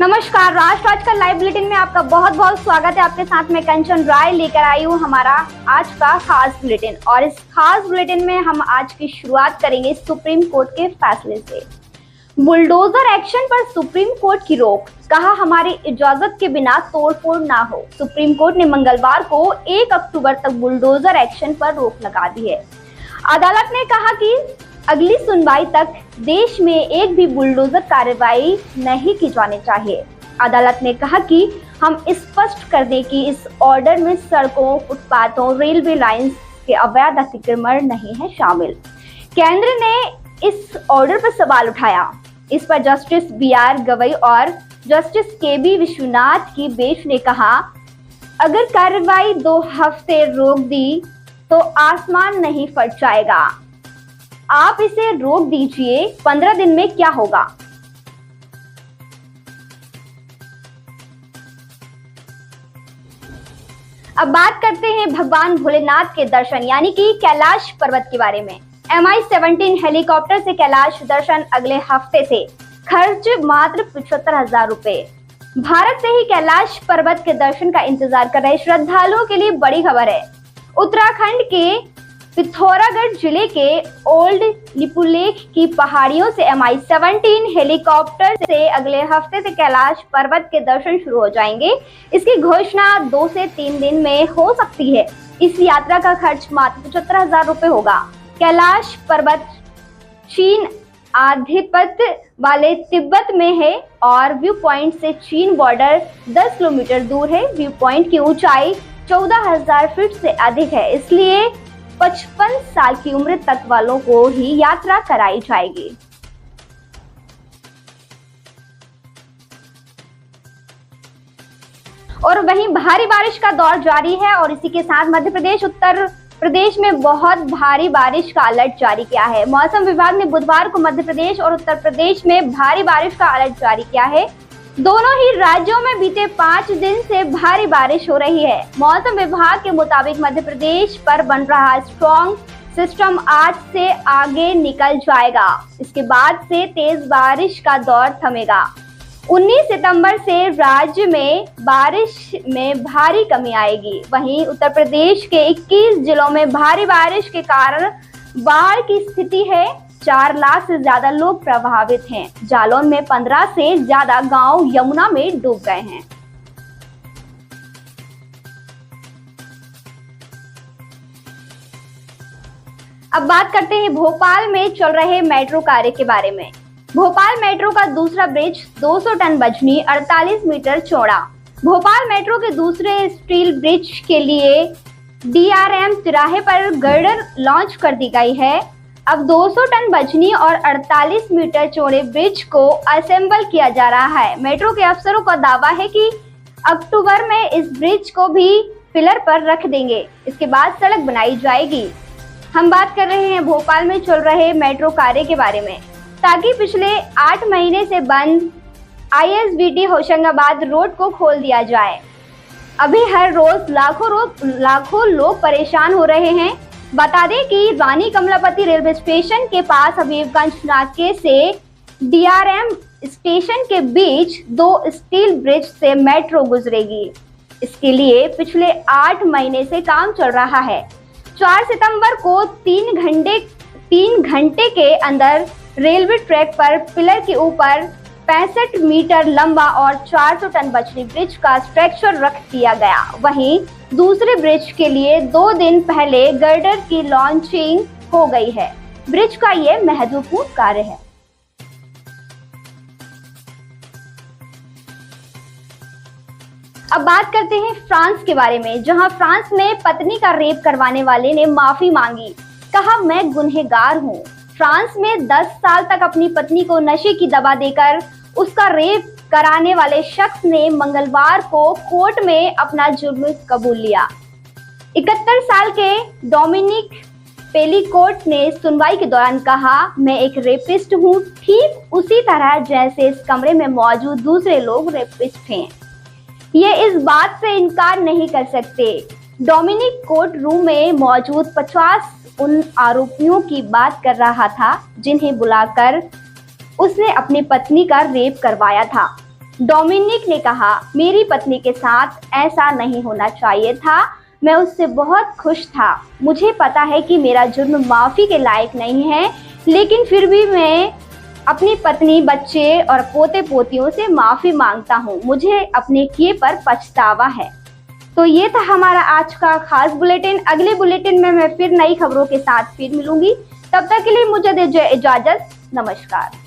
नमस्कार, राष्ट्र आज का लाइव बुलेटिन में आपका बहुत बहुत स्वागत है। आपके साथ में कंचन राय लेकर आई हूँ हमारा आज का खास बुलेटिन। और इस खास बुलेटिन में हम आज की शुरुआत करेंगे सुप्रीम कोर्ट के फैसले से। बुलडोजर एक्शन पर सुप्रीम कोर्ट की रोक, कहा हमारी इजाजत के बिना तोड़फोड़ ना हो। सुप्रीम कोर्ट ने मंगलवार को 1 अक्टूबर तक बुलडोजर एक्शन पर रोक लगा दी है। अदालत ने कहा कि अगली सुनवाई तक देश में एक भी बुलडोजर कार्रवाई नहीं की जानी चाहिए। अदालत ने कहा कि हम स्पष्ट कर दें कि इस ऑर्डर में सड़कों, फुटपाथों, रेलवे लाइंस के अवैध अतिक्रमण नहीं है शामिल। केंद्र ने इस ऑर्डर पर सवाल उठाया। इस पर जस्टिस BR गवई और जस्टिस KB विश्वनाथ की बेंच ने कहा, अगर कार्रवाई 2 हफ्ते रोक दी तो आसमान नहीं फट जाएगा। आप इसे रोक दीजिए, 15 दिन में क्या होगा। अब बात करते हैं भगवान भोलेनाथ के दर्शन यानी कि कैलाश पर्वत के बारे में। MI-17 हेलीकॉप्टर से कैलाश दर्शन अगले हफ्ते से, खर्च मात्र 75,000 रुपए। भारत से ही कैलाश पर्वत के दर्शन का इंतजार कर रहे श्रद्धालुओं के लिए बड़ी खबर है। उत्तराखंड के पिथौरागढ़ जिले के ओल्ड लिपुलेख की पहाड़ियों से MI-17 हेलीकॉप्टर से अगले हफ्ते से कैलाश पर्वत के दर्शन शुरू हो जाएंगे। इसकी घोषणा 2 से 3 दिन में हो सकती है। इस यात्रा का खर्च मात्र 75,000 रुपए होगा। कैलाश पर्वत चीन आधिपत्य वाले तिब्बत में है और व्यू पॉइंट से चीन बॉर्डर 10 किलोमीटर दूर है। व्यू पॉइंट की ऊंचाई 14,000 फीट से अधिक है, इसलिए 55 साल की उम्र तक वालों को ही यात्रा कराई जाएगी। और वहीं भारी बारिश का दौर जारी है और इसी के साथ मध्य प्रदेश, उत्तर प्रदेश में बहुत भारी बारिश का अलर्ट जारी किया है। मौसम विभाग ने बुधवार को मध्य प्रदेश और उत्तर प्रदेश में भारी बारिश का अलर्ट जारी किया है। दोनों ही राज्यों में बीते 5 दिन से भारी बारिश हो रही है। मौसम विभाग के मुताबिक मध्य प्रदेश पर बन रहा स्ट्रॉन्ग सिस्टम आज से आगे निकल जाएगा। इसके बाद से तेज बारिश का दौर थमेगा। 19 सितंबर से राज्य में बारिश में भारी कमी आएगी। वहीं उत्तर प्रदेश के 21 जिलों में भारी बारिश के कारण बाढ़ की स्थिति है। 4 लाख से ज्यादा लोग प्रभावित हैं। जालौन में 15 से ज्यादा गांव यमुना में डूब गए हैं। अब बात करते हैं भोपाल में चल रहे मेट्रो कार्य के बारे में। भोपाल मेट्रो का दूसरा ब्रिज 200 टन वजनी 48 मीटर चौड़ा। भोपाल मेट्रो के दूसरे स्टील ब्रिज के लिए DRM तिराहे पर गर्डर लॉन्च कर दी गई है। अब 200 टन वजनी और 48 मीटर चौड़े ब्रिज को असेंबल किया जा रहा है। मेट्रो के अफसरों का दावा है कि अक्टूबर में इस ब्रिज को भी पिलर पर रख देंगे। इसके बाद सड़क बनाई जाएगी। हम बात कर रहे हैं भोपाल में चल रहे मेट्रो कार्य के बारे में। ताकि पिछले 8 महीने से बंद ISBT होशंगाबाद रोड को खोल दिया जाए। अभी हर रोज लाखों लोग परेशान हो रहे हैं। बता दें कि रानी कमलापति रेलवे स्टेशन के पास हबीबगंज नाके से DRM स्टेशन के बीच 2 स्टील ब्रिज से मेट्रो गुजरेगी। इसके लिए पिछले 8 महीने से काम चल रहा है। 4 सितंबर को 3 घंटे के अंदर रेलवे ट्रैक पर पिलर के ऊपर 65 मीटर लंबा और 400 टन वजनी ब्रिज का स्ट्रक्चर रख दिया गया। वहीं दूसरे ब्रिज के लिए 2 दिन पहले गर्डर की लॉन्चिंग हो गई है। ब्रिज का यह महत्वपूर्ण कार्य है। अब बात करते हैं फ्रांस के बारे में, जहां फ्रांस में पत्नी का रेप करवाने वाले ने माफी मांगी। कहा, मैं गुनहगार हूं। फ्रांस में 10 साल तक अपनी पत्नी को नशे की दवा देकर उसका रेप कराने वाले शख्स ने मंगलवार को कोर्ट में अपना जुर्म कबूल लिया। 71 साल के डोमिनिक पेलिकोट ने सुनवाई के दौरान कहा, मैं एक रेपिस्ट हूँ, ठीक उसी तरह जैसे इस कमरे में मौजूद दूसरे लोग रेपिस्ट हैं। ये इस बात से इनकार नहीं कर सकते। डोमिनिक कोर्ट रूम में मौजूद 50 उन आरोपियों की बात कर रहा था जिन्हें बुलाकर उसने अपनी पत्नी का रेप करवाया था। डोमिनिक ने कहा, मेरी पत्नी के साथ ऐसा नहीं होना चाहिए था। मैं उससे बहुत खुश था। मुझे पता है कि मेरा जुर्म माफ़ी के लायक नहीं है, लेकिन फिर भी मैं अपनी पत्नी, बच्चे और पोते पोतियों से माफ़ी मांगता हूँ। मुझे अपने किए पर पछतावा है। तो ये था हमारा आज का खास बुलेटिन। अगले बुलेटिन में मैं फिर नई खबरों के साथ फिर मिलूंगी। तब तक के लिए मुझे दीजिए इजाज़त। नमस्कार।